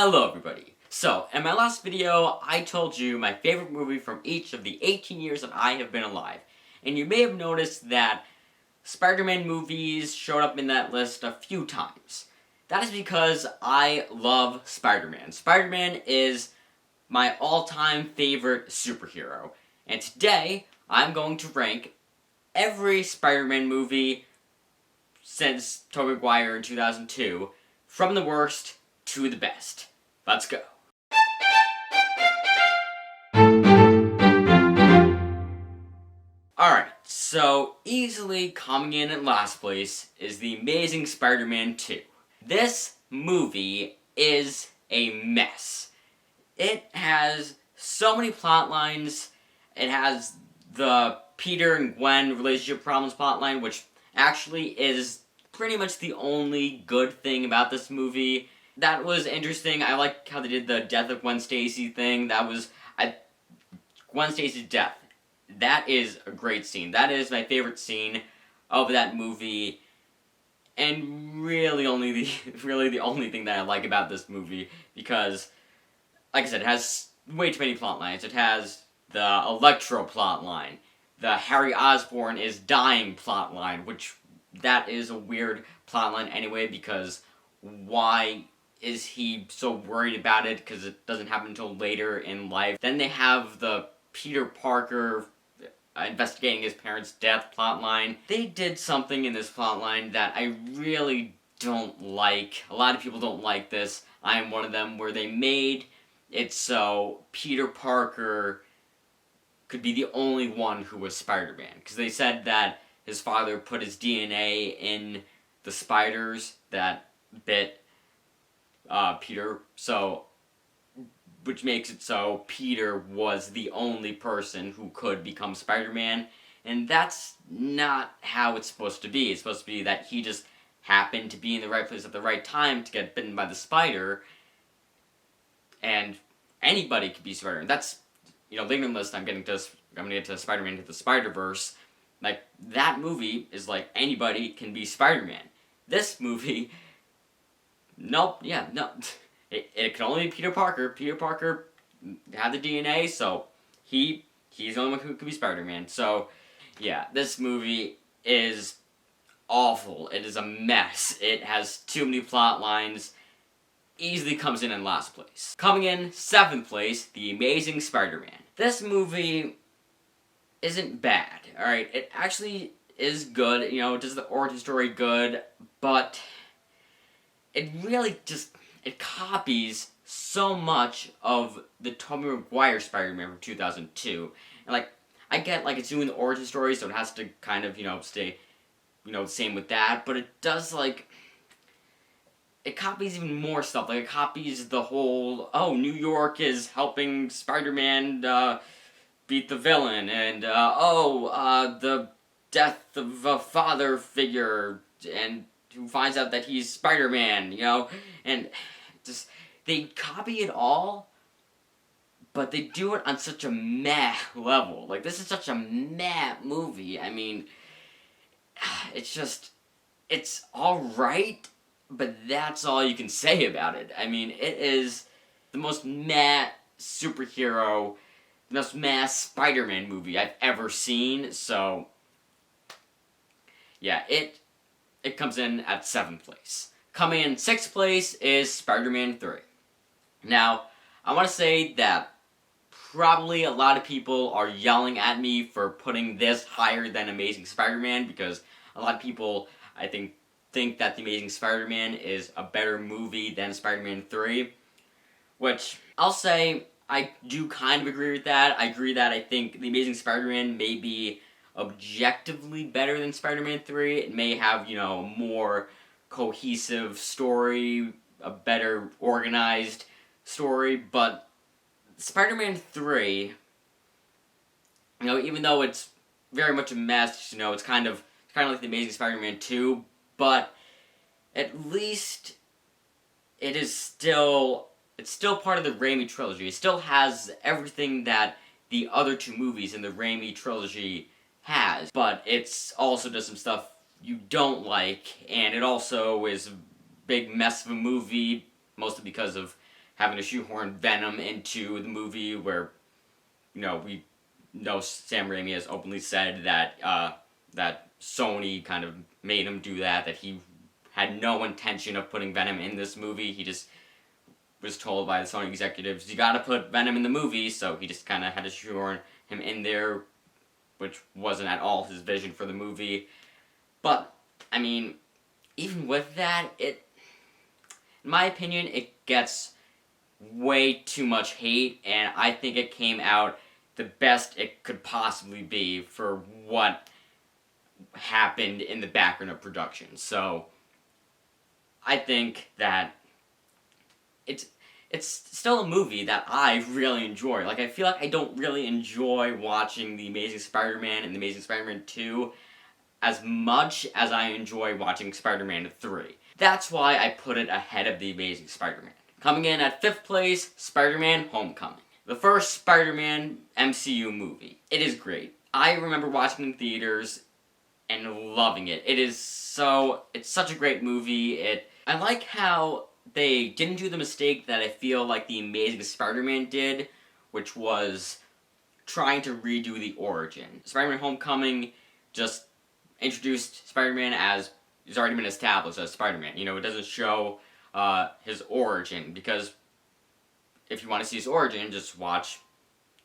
Hello everybody. So, in my last video, I told you my favorite movie from each of the 18 years that I have been alive. And you may have noticed that Spider-Man movies showed up in that list a few times. That is because I love Spider-Man. Spider-Man is my all-time favorite superhero. And today, I'm going to rank every Spider-Man movie since Tobey Maguire in 2002, from the worst to the best. Let's go. Alright, so easily coming in at last place is The Amazing Spider-Man 2. This movie is a mess. It has so many plot lines. It has the Peter and Gwen relationship problems plotline, which actually is pretty much the only good thing about this movie. That was interesting. I like how they did the death of Gwen Stacy thing. Gwen Stacy's death. That is a great scene. That is my favorite scene of that movie. And really the only thing that I like about this movie, because, like I said, it has way too many plot lines. It has the Electro plot line, the Harry Osborn is dying plot line, which that is a weird plot line anyway, because why is he so worried about it? Because it doesn't happen until later in life. Then they have the Peter Parker investigating his parents' death plotline. They did something in this plotline that I really don't like. A lot of people don't like this. I am one of them, where they made it so Peter Parker could be the only one who was Spider-Man. Because they said that his father put his DNA in the spiders that bit Peter, which makes it so Peter was the only person who could become Spider-Man, and that's not how it's supposed to be. It's supposed to be that he just happened to be in the right place at the right time to get bitten by the spider, and anybody could be Spider-Man. That's, later in the list I'm gonna get to Spider-Man Into the Spider-Verse. Like, that movie is like anybody can be Spider-Man. This movie, no. It can only be Peter Parker. Peter Parker had the DNA, so he's the only one who could be Spider-Man. So, yeah, this movie is awful. It is a mess. It has too many plot lines. Easily comes in last place. Coming in 7th place, The Amazing Spider-Man. This movie isn't bad, alright? It actually is good. It does the origin story good, but it really it copies so much of the Tobey Maguire Spider-Man from 2002. And, I get, it's doing the origin story, so it has to kind of, stay, the same with that, but it does, it copies even more stuff. It copies the whole, New York is helping Spider-Man, beat the villain, and, the death of a father figure, and who finds out that he's Spider-Man, and just, they copy it all, but they do it on such a meh level. This is such a meh movie. I mean, it's alright, but that's all you can say about it. I mean, it is the most meh superhero, the most meh Spider-Man movie I've ever seen, so yeah, it comes in at 7th place. Coming in 6th place is Spider-Man 3. Now, I want to say that probably a lot of people are yelling at me for putting this higher than Amazing Spider-Man, because a lot of people, I think that The Amazing Spider-Man is a better movie than Spider-Man 3, which I'll say I do kind of agree with that. I agree that I think The Amazing Spider-Man may be objectively better than Spider-Man 3. It may have, more cohesive story, a better organized story, but Spider-Man 3, even though it's very much a mess, it's kind of like The Amazing Spider-Man 2, but at least it's still part of the Raimi trilogy. It still has everything that the other two movies in the Raimi trilogy has, but it's also does some stuff you don't like, and it also is a big mess of a movie, mostly because of having to shoehorn Venom into the movie, where we know Sam Raimi has openly said that that Sony kind of made him do that. That he had no intention of putting Venom in this movie. He just was told by the Sony executives, "You got to put Venom in the movie," so he just kind of had to shoehorn him in there, which wasn't at all his vision for the movie. But I mean, even with that, in my opinion, it gets way too much hate, and I think it came out the best it could possibly be for what happened in the background of production. So I think that it's still a movie that I really enjoy. Like, I feel like I don't really enjoy watching The Amazing Spider-Man and The Amazing Spider-Man 2 as much as I enjoy watching Spider-Man 3. That's why I put it ahead of The Amazing Spider-Man. Coming in at 5th place, Spider-Man Homecoming. The first Spider-Man MCU movie. It is great. I remember watching it in theaters and loving it. It's such a great movie. I like how they didn't do the mistake that I feel like The Amazing Spider-Man did, which was trying to redo the origin. Spider-Man Homecoming just introduced Spider-Man as he's already been established as Spider-Man. It doesn't show his origin, because if you want to see his origin, just watch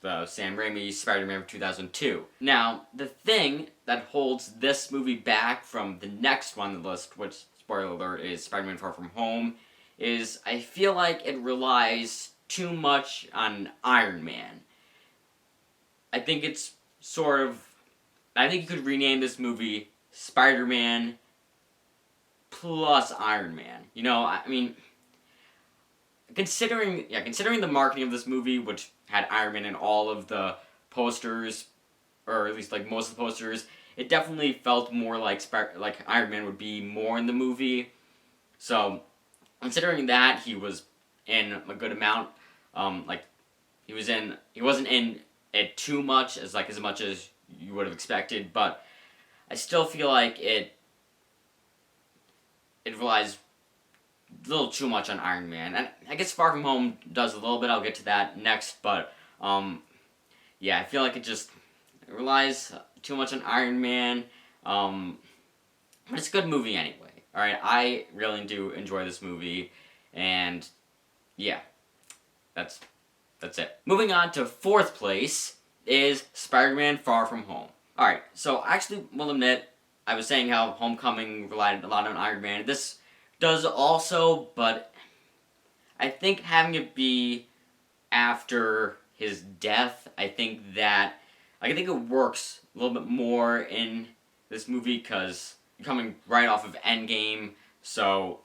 the Sam Raimi Spider-Man 2002. Now, the thing that holds this movie back from the next one on the list, which, spoiler alert, is Spider-Man Far From Home, is I feel like it relies too much on Iron Man. I think you could rename this movie Spider-Man plus Iron Man. I mean, considering the marketing of this movie, which had Iron Man in all of the posters, or at least like most of the posters, it definitely felt more like Iron Man would be more in the movie. So, considering that he was in a good amount, he wasn't in it too much, as much as you would have expected, but I still feel like it relies a little too much on Iron Man. And I guess Far From Home does a little bit, I'll get to that next, but I feel like it relies too much on Iron Man, but it's a good movie anyway. Alright, I really do enjoy this movie, and yeah, that's it. Moving on to 4th place is Spider-Man Far From Home. Alright, so I actually will admit, I was saying how Homecoming relied a lot on Iron Man. This does also, but I think having it be after his death, I think it works a little bit more in this movie, because you're coming right off of Endgame, so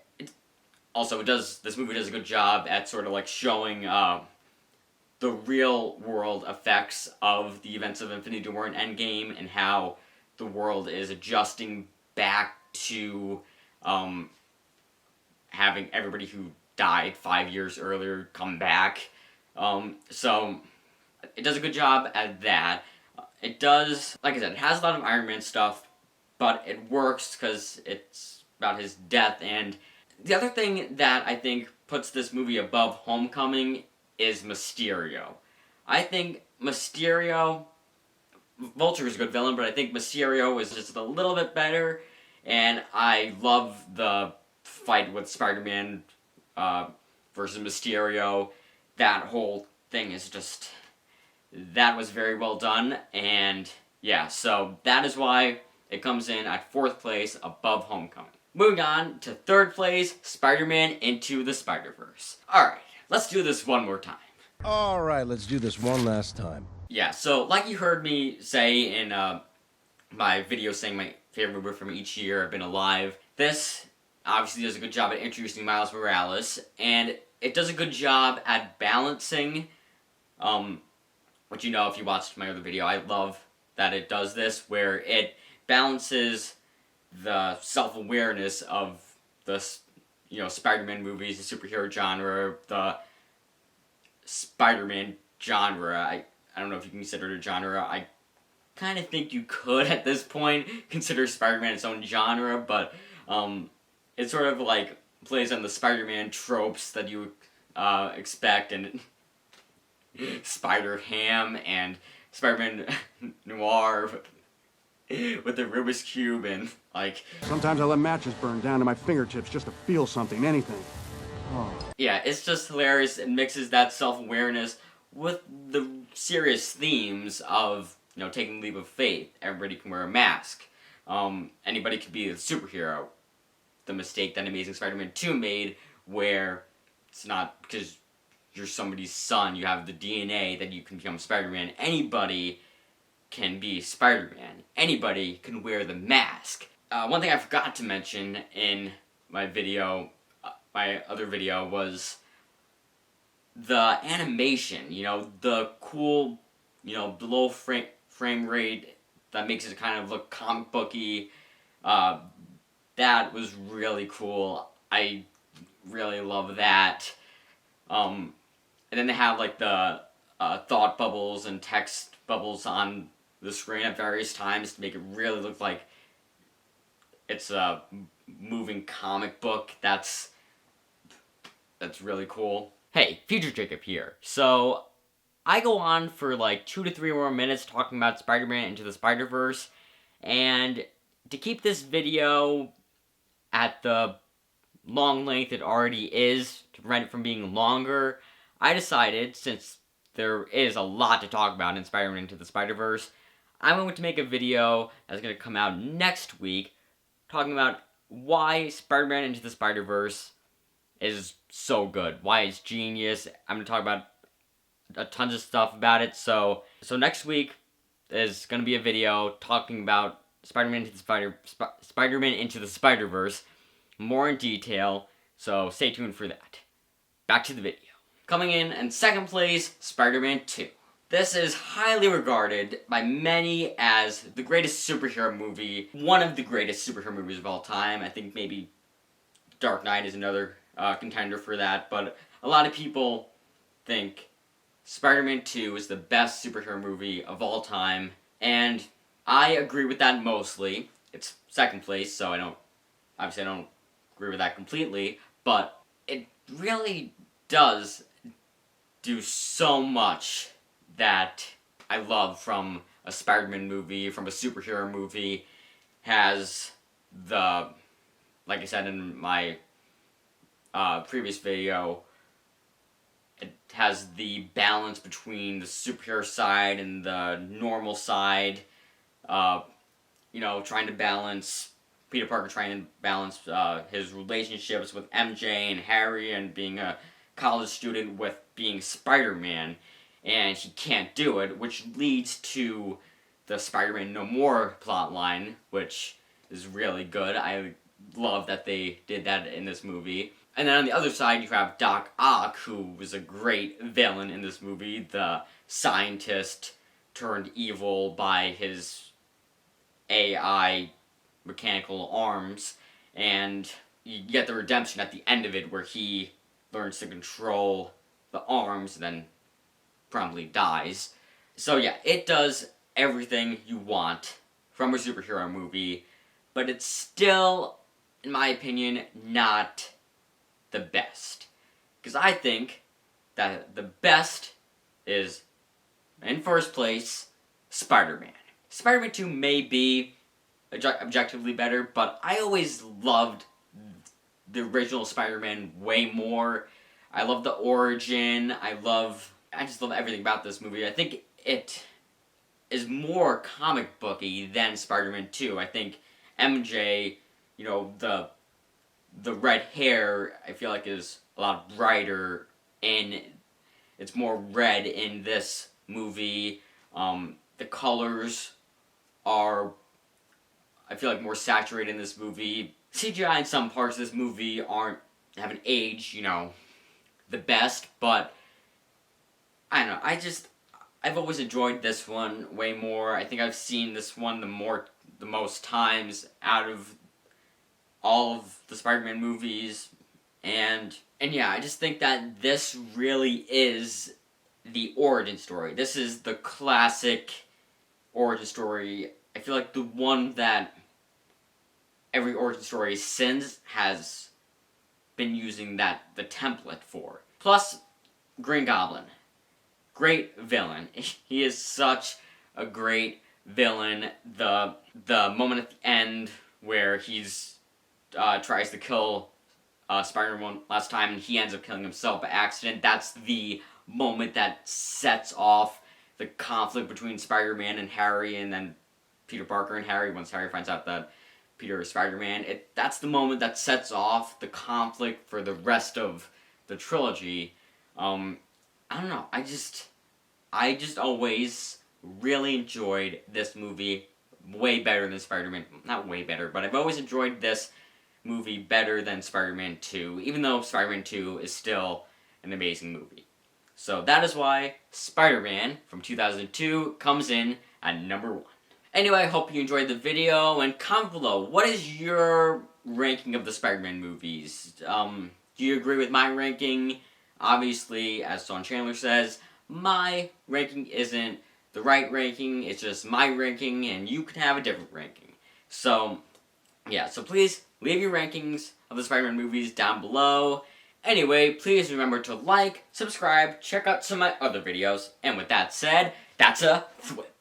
this movie does a good job at sort of like showing the real world effects of the events of Infinity War and Endgame, and how the world is adjusting back to having everybody who died 5 years earlier come back. So it does a good job at that. It does, like I said, it has a lot of Iron Man stuff, but it works because it's about his death. And the other thing that I think puts this movie above Homecoming is Mysterio. I think Vulture is a good villain, but I think Mysterio is just a little bit better, and I love the fight with Spider-Man versus Mysterio. That whole thing is that was very well done, and yeah, so that is why it comes in at 4th place above Homecoming. Moving on to 3rd place, Spider-Man Into the Spider-Verse. Alright, let's do this one more time. Alright, let's do this one last time. Yeah, so like you heard me say in my video saying my favorite movie from each year I've been alive, this obviously does a good job at introducing Miles Morales, and it does a good job at balancing, which if you watched my other video, I love that it does this, where it balances the self-awareness of the, Spider-Man movies, the superhero genre, the Spider-Man genre. I don't know if you can consider it a genre. I kind of think you could at this point consider Spider-Man its own genre, but it sort of like plays on the Spider-Man tropes that you expect, and Spider Ham and Spider-Man Noir with the Rubik's Cube, and like... Sometimes I let matches burn down to my fingertips just to feel something, anything. Oh. Yeah, it's just hilarious. It mixes that self-awareness with the serious themes of, you know, taking a leap of faith. Everybody can wear a mask. Anybody could be a superhero. The mistake that Amazing Spider-Man 2 made, where it's not because you're somebody's son, you have the DNA that you can become Spider-Man. Anybody can be Spider-Man. Anybody can wear the mask. One thing I forgot to mention in my video, my other video, was the animation. You know, the cool, you know, low frame rate that makes it kind of look comic booky. That was really cool. I really love that. And then they have like the thought bubbles and text bubbles on the screen at various times to make it really look like it's a moving comic book. That's really cool. Hey, Future Jacob here. So, I go on for like 2 to 3 more minutes talking about Spider-Man Into the Spider-Verse, and to keep this video at the long length it already is, to prevent it from being longer, I decided, since there is a lot to talk about in Spider-Man Into the Spider-Verse, I'm going to make a video that's going to come out next week talking about why Spider-Man Into the Spider-Verse is so good, why it's genius. I'm going to talk about tons of stuff about it, so next week is going to be a video talking about Spider-Man Into the Spider-Verse more in detail, so stay tuned for that. Back to the video. Coming in second place, Spider-Man 2. This is highly regarded by many as the greatest superhero movie, one of the greatest superhero movies of all time. I think maybe Dark Knight is another contender for that, but a lot of people think Spider-Man 2 is the best superhero movie of all time, and I agree with that mostly. It's second place, so I don't agree with that completely, but it really does do so much that I love from a Spider-Man movie, from a superhero movie. Has the, like I said in my previous video, it has the balance between the superhero side and the normal side. You know, trying to balance, Peter Parker trying to balance his relationships with MJ and Harry, and being a college student with being Spider-Man, and he can't do it, which leads to the Spider-Man No More plotline, which is really good. I love that they did that in this movie. And then on the other side, you have Doc Ock, who was a great villain in this movie, the scientist turned evil by his AI mechanical arms, and you get the redemption at the end of it where he learns to control the arms, then promptly dies. So yeah, it does everything you want from a superhero movie, but it's still, in my opinion, not the best. Because I think that the best is, in first place, Spider-Man. Spider-Man 2 may be objectively better, but I always loved the original Spider-Man way more. I love the origin, I just love everything about this movie. I think it is more comic booky than Spider-Man 2. I think MJ, you know, the red hair, I feel like is a lot brighter, and it's more red in this movie. The colors are, I feel like, more saturated in this movie. CGI in some parts of this movie haven't aged, you know, the best, but I don't know, I've always enjoyed this one way more. I think I've seen this one the most times out of all of the Spider-Man movies, and yeah, I just think that this really is the origin story. This is the classic origin story. I feel like the one that every origin story since has been using the template for. Plus, Green Goblin. Great villain. He is such a great villain. The moment at the end where he's tries to kill Spider-Man last time and he ends up killing himself by accident, that's the moment that sets off the conflict between Spider-Man and Harry, and then Peter Parker and Harry once Harry finds out that Peter is Spider-Man. That's the moment that sets off the conflict for the rest of the trilogy. I don't know, I just always really enjoyed this movie way better than Spider-Man. Not way better, but I've always enjoyed this movie better than Spider-Man 2, even though Spider-Man 2 is still an amazing movie. So that is why Spider-Man from 2002 comes in at number 1. Anyway, I hope you enjoyed the video, and comment below, what is your ranking of the Spider-Man movies? Do you agree with my ranking? Obviously, as Sean Chandler says, my ranking isn't the right ranking, it's just my ranking, and you can have a different ranking. So, yeah, so please leave your rankings of the Spider-Man movies down below. Anyway, please remember to like, subscribe, check out some of my other videos, and with that said, that's a thwip.